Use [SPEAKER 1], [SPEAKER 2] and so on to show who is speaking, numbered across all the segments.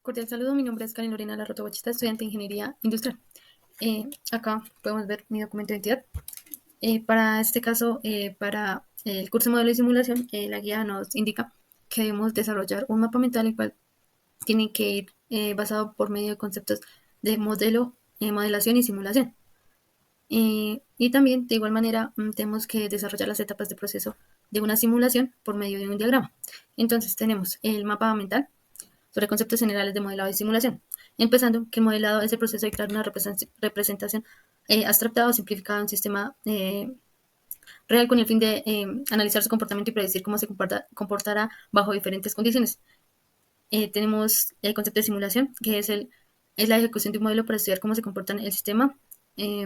[SPEAKER 1] Cordial saludo, mi nombre es Karen Lorena Larroto Bochita, estudiante de Ingeniería Industrial. Acá podemos ver mi documento de identidad. Para este caso, para el curso de modelo y simulación, la guía nos indica que debemos desarrollar un mapa mental el cual tiene que ir basado por medio de conceptos de modelo, modelación y simulación. Y también, de igual manera, tenemos que desarrollar las etapas de proceso de una simulación por medio de un diagrama. Entonces, tenemos el mapa mental sobre conceptos generales de modelado y simulación. Empezando, que el modelado es el proceso de crear una representación abstractada o simplificada de un sistema real con el fin de analizar su comportamiento y predecir cómo se comportará bajo diferentes condiciones. Tenemos el concepto de simulación, que es la ejecución de un modelo para estudiar cómo se comporta el sistema. Eh,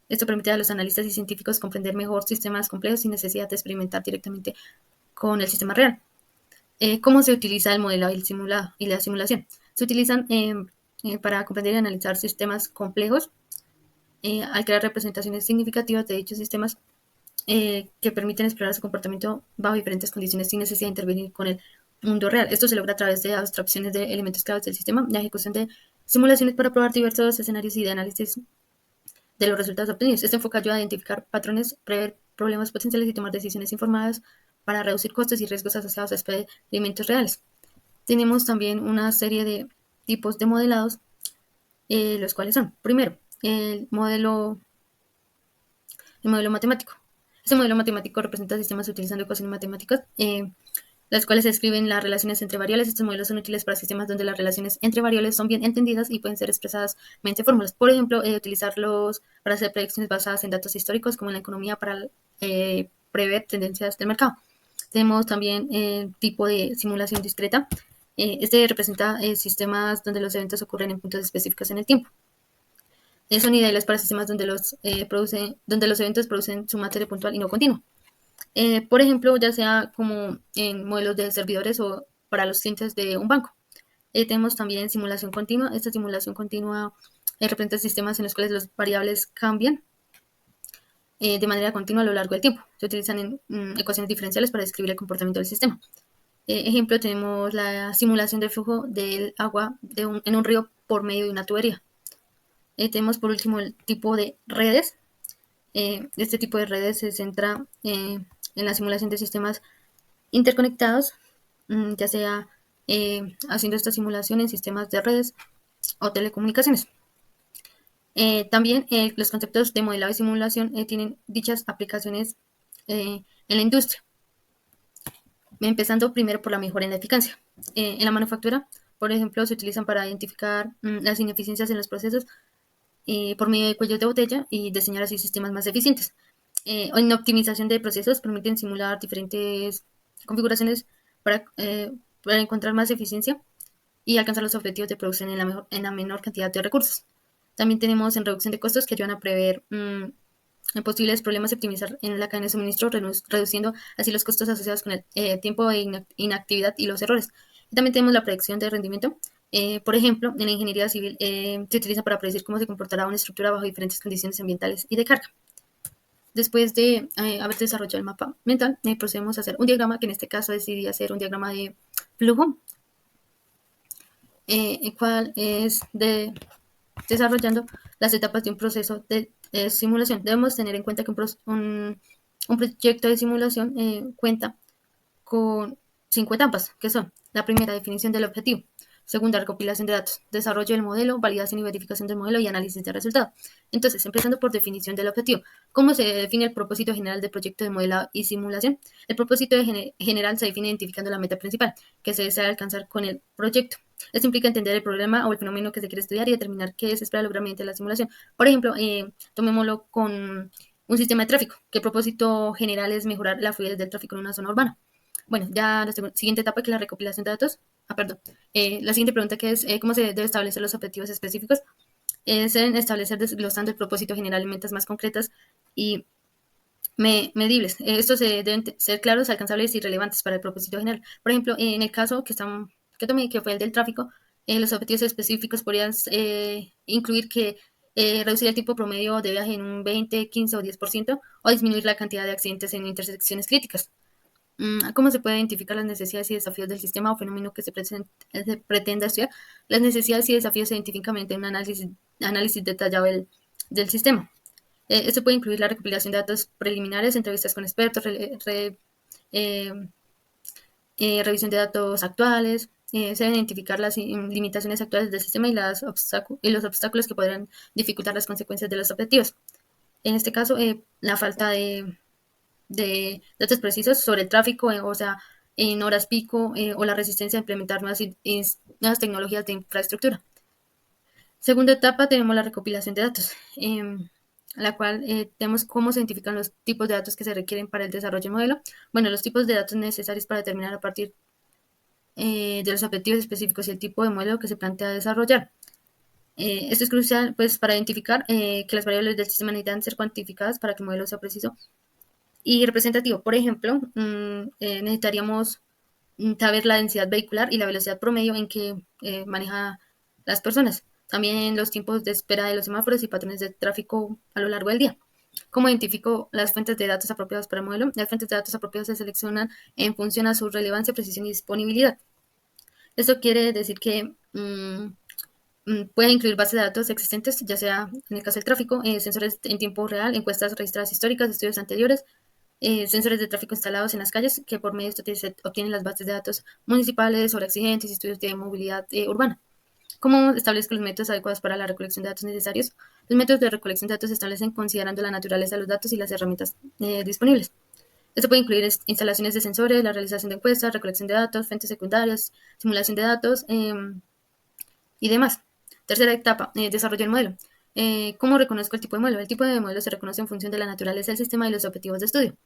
[SPEAKER 1] Esto permite a los analistas y científicos comprender mejor sistemas complejos sin necesidad de experimentar directamente con el sistema real. ¿Cómo se utiliza el modelado y el simulado y la simulación? Se utilizan para comprender y analizar sistemas complejos al crear representaciones significativas de dichos sistemas que permiten explorar su comportamiento bajo diferentes condiciones sin necesidad de intervenir con el mundo real. Esto se logra a través de abstracciones de elementos claves del sistema, la ejecución de simulaciones para probar diversos escenarios y de análisis de los resultados obtenidos. Este enfoque ayuda a identificar patrones, prever problemas potenciales y tomar decisiones informadas para reducir costes y riesgos asociados a experimentos reales. Tenemos también una serie de tipos de modelados, los cuales son, primero, el modelo matemático. Este modelo matemático representa sistemas utilizando ecuaciones matemáticas, las cuales describen las relaciones entre variables. Estos modelos son útiles para sistemas donde las relaciones entre variables son bien entendidas y pueden ser expresadas mediante fórmulas. Por ejemplo, utilizarlos para hacer predicciones basadas en datos históricos, como en la economía, para prever tendencias del mercado. Tenemos también el tipo de simulación discreta. Este representa sistemas donde los eventos ocurren en puntos específicos en el tiempo. Son ideales para sistemas donde donde los eventos producen su materia puntual y no continua. Por ejemplo, ya sea como en modelos de servidores o para los clientes de un banco. Tenemos también simulación continua. Esta simulación continua representa sistemas en los cuales las variables cambian de manera continua a lo largo del tiempo. Se utilizan en ecuaciones diferenciales para describir el comportamiento del sistema. Ejemplo, tenemos la simulación del flujo del agua en un río por medio de una tubería. Tenemos por último el tipo de redes. Este tipo de redes se centra en la simulación de sistemas interconectados, ya sea haciendo esta simulación en sistemas de redes o telecomunicaciones. También los conceptos de modelado y simulación tienen dichas aplicaciones en la industria, empezando primero por la mejora en la eficacia. En la manufactura, por ejemplo, se utilizan para identificar las ineficiencias en los procesos por medio de cuellos de botella y diseñar así sistemas más eficientes. En optimización de procesos permiten simular diferentes configuraciones para encontrar más eficiencia y alcanzar los objetivos de producción en la menor cantidad de recursos. También tenemos en reducción de costos que ayudan a prever posibles problemas y optimizar en la cadena de suministro, reduciendo así los costos asociados con el tiempo de inactividad y los errores. Y también tenemos la predicción de rendimiento. Por ejemplo, en la ingeniería civil se utiliza para predecir cómo se comportará una estructura bajo diferentes condiciones ambientales y de carga. Después de haber desarrollado el mapa mental, procedemos a hacer un diagrama, que en este caso decidí hacer un diagrama de flujo, el cual es desarrollando las etapas de un proceso de simulación. Debemos tener en cuenta que un proyecto de simulación cuenta con 5 etapas, que son: la primera, definición del objetivo; segunda, recopilación de datos; desarrollo del modelo; validación y verificación del modelo; y análisis de resultados. Entonces, empezando por definición del objetivo. ¿Cómo se define el propósito general del proyecto de modelado y simulación? El propósito general se define identificando la meta principal que se desea alcanzar con el proyecto. Esto implica entender el problema o el fenómeno que se quiere estudiar y determinar qué se espera lograr mediante la simulación. Por ejemplo, tomémoslo con un sistema de tráfico, que el propósito general es mejorar la fluidez del tráfico en una zona urbana. Bueno, ya la siguiente etapa, que es la recopilación de datos. Perdón. La siguiente pregunta, que es cómo se debe establecer los objetivos específicos. Es en establecer, desglosando el propósito general en metas más concretas y medibles. Estos deben ser claros, alcanzables y relevantes para el propósito general. Por ejemplo, en el caso que tomé, que fue el del tráfico, los objetivos específicos podrían incluir que reducir el tiempo promedio de viaje en un 20, 15 o 10%, o disminuir la cantidad de accidentes en intersecciones críticas. ¿Cómo se puede identificar las necesidades y desafíos del sistema o fenómeno que se pretenda estudiar? Las necesidades y desafíos se identifican mediante un análisis detallado del sistema. Esto puede incluir la recopilación de datos preliminares, entrevistas con expertos, eh, revisión de datos actuales. Se deben identificar las limitaciones actuales del sistema y los obstáculos que podrían dificultar las consecuencias de los objetivos. En este caso, la falta de datos precisos sobre el tráfico, o sea, en horas pico, o la resistencia a implementar nuevas tecnologías de infraestructura. Segunda etapa tenemos la recopilación de datos, la cual tenemos cómo se identifican los tipos de datos que se requieren para el desarrollo del modelo. Bueno, los tipos de datos necesarios para determinar a partir de los objetivos específicos y el tipo de modelo que se plantea desarrollar. Esto es crucial pues, para identificar que las variables del sistema necesitan ser cuantificadas para que el modelo sea preciso y representativo. Por ejemplo, necesitaríamos saber la densidad vehicular y la velocidad promedio en que maneja las personas. También los tiempos de espera de los semáforos y patrones de tráfico a lo largo del día. ¿Cómo identifico las fuentes de datos apropiadas para el modelo? Las fuentes de datos apropiadas se seleccionan en función a su relevancia, precisión y disponibilidad. Esto quiere decir que puede incluir bases de datos existentes, ya sea en el caso del tráfico, sensores en tiempo real, encuestas registradas históricas, estudios anteriores, sensores de tráfico instalados en las calles, que por medio de esto se obtienen las bases de datos municipales sobre accidentes y estudios de movilidad urbana. ¿Cómo establezco los métodos adecuados para la recolección de datos necesarios? Los métodos de recolección de datos se establecen considerando la naturaleza de los datos y las herramientas disponibles. Esto puede incluir instalaciones de sensores, la realización de encuestas, recolección de datos, fuentes secundarias, simulación de datos y demás. Tercera etapa, desarrollo del modelo. ¿Cómo reconozco el tipo de modelo? El tipo de modelo se reconoce en función de la naturaleza del sistema y los objetivos de estudio.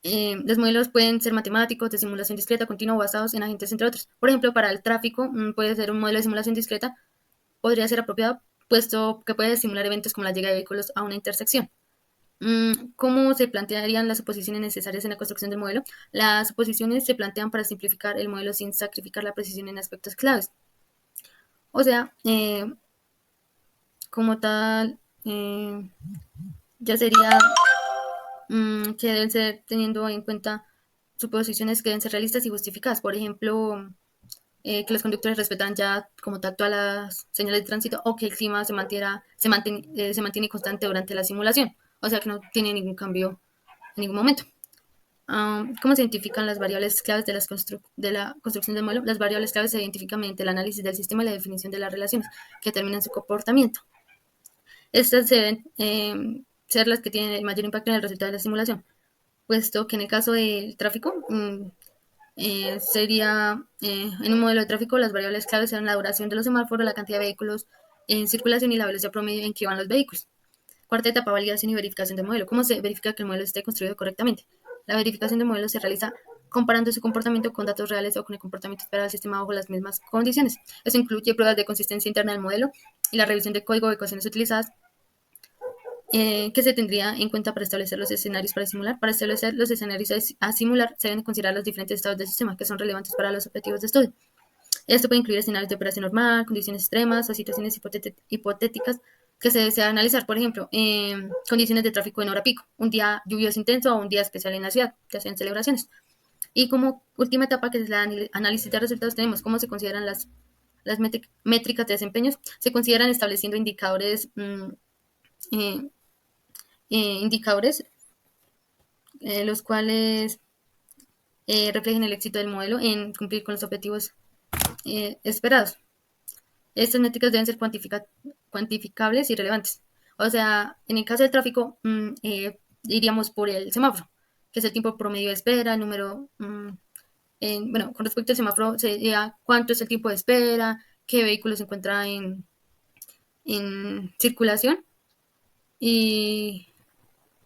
[SPEAKER 1] Los modelos pueden ser matemáticos, de simulación discreta, continua o basados en agentes, entre otros. Por ejemplo, para el tráfico, puede ser un modelo de simulación discreta, podría ser apropiado, puesto que puede simular eventos como la llegada de vehículos a una intersección. ¿Cómo se plantearían las suposiciones necesarias en la construcción del modelo? Las suposiciones se plantean para simplificar el modelo sin sacrificar la precisión en aspectos claves. O sea, como tal, ya sería que deben ser teniendo en cuenta suposiciones que deben ser realistas y justificadas. Por ejemplo, que los conductores respetan ya como tal todas las señales de tránsito o que el clima se mantiene constante durante la simulación. O sea que no tiene ningún cambio en ningún momento. ¿Cómo se identifican las variables claves de la construcción del modelo? Las variables claves se identifican mediante el análisis del sistema y la definición de las relaciones que determinan su comportamiento. Estas deben ser las que tienen el mayor impacto en el resultado de la simulación, puesto que en el caso del tráfico sería en un modelo de tráfico las variables claves serán la duración de los semáforos, la cantidad de vehículos en circulación y la velocidad promedio en que van los vehículos. Cuarta etapa, validación y verificación del modelo. ¿Cómo se verifica que el modelo esté construido correctamente? La verificación del modelo se realiza comparando su comportamiento con datos reales o con el comportamiento esperado del sistema bajo las mismas condiciones. Eso incluye pruebas de consistencia interna del modelo y la revisión de código de ecuaciones utilizadas que se tendría en cuenta para establecer los escenarios para simular. Para establecer los escenarios a simular, se deben considerar los diferentes estados del sistema que son relevantes para los objetivos de estudio. Esto puede incluir escenarios de operación normal, condiciones extremas o situaciones hipotéticas que se desea analizar. Por ejemplo, condiciones de tráfico en hora pico, un día lluvioso intenso o un día especial en la ciudad, que hacen celebraciones. Y como última etapa, que es la análisis de resultados, tenemos cómo se consideran las métricas de desempeño. Se consideran estableciendo eh, indicadores los cuales reflejen el éxito del modelo en cumplir con los objetivos esperados. Estas métricas deben ser cuantificables y relevantes. O sea, en el caso del tráfico, iríamos por el semáforo, que es el tiempo promedio de espera, el número, bueno, con respecto al semáforo, sería cuánto es el tiempo de espera, qué vehículo se encuentra en circulación y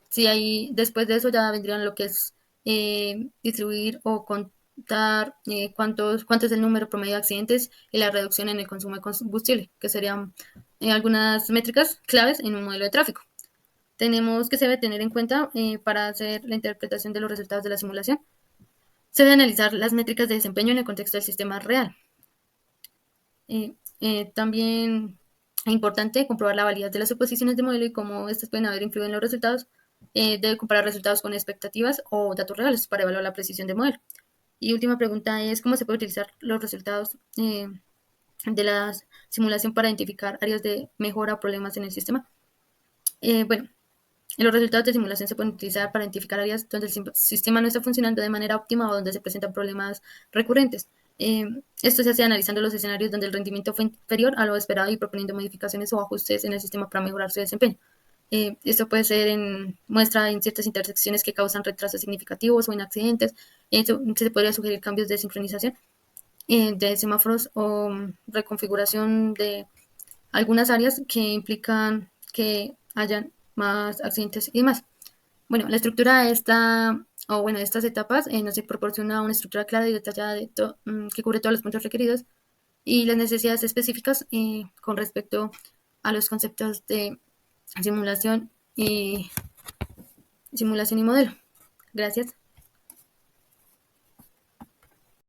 [SPEAKER 1] si ahí después de eso ya vendrían lo que es distribuir o contar cuánto es el número promedio de accidentes y la reducción en el consumo de combustible, que serían algunas métricas claves en un modelo de tráfico. Tenemos que se debe tener en cuenta para hacer la interpretación de los resultados de la simulación. Se debe analizar las métricas de desempeño en el contexto del sistema real. También es importante comprobar la validez de las suposiciones de modelo y cómo estas pueden haber influido en los resultados Debe comparar resultados con expectativas o datos reales para evaluar la precisión del modelo. Y última pregunta es, ¿cómo se puede utilizar los resultados de la simulación para identificar áreas de mejora o problemas en el sistema? Bueno, los resultados de simulación se pueden utilizar para identificar áreas donde el sistema no está funcionando de manera óptima o donde se presentan problemas recurrentes. Esto se hace analizando los escenarios donde el rendimiento fue inferior a lo esperado y proponiendo modificaciones o ajustes en el sistema para mejorar su desempeño. Esto puede ser muestra en ciertas intersecciones que causan retrasos significativos o en accidentes. Se podría sugerir cambios de sincronización de semáforos o reconfiguración de algunas áreas que implican que hayan más accidentes y demás. Bueno, la estructura de de estas etapas nos proporciona una estructura clara y detallada que cubre todos los puntos requeridos y las necesidades específicas con respecto a los conceptos de simulación y simulación y modelo. Gracias.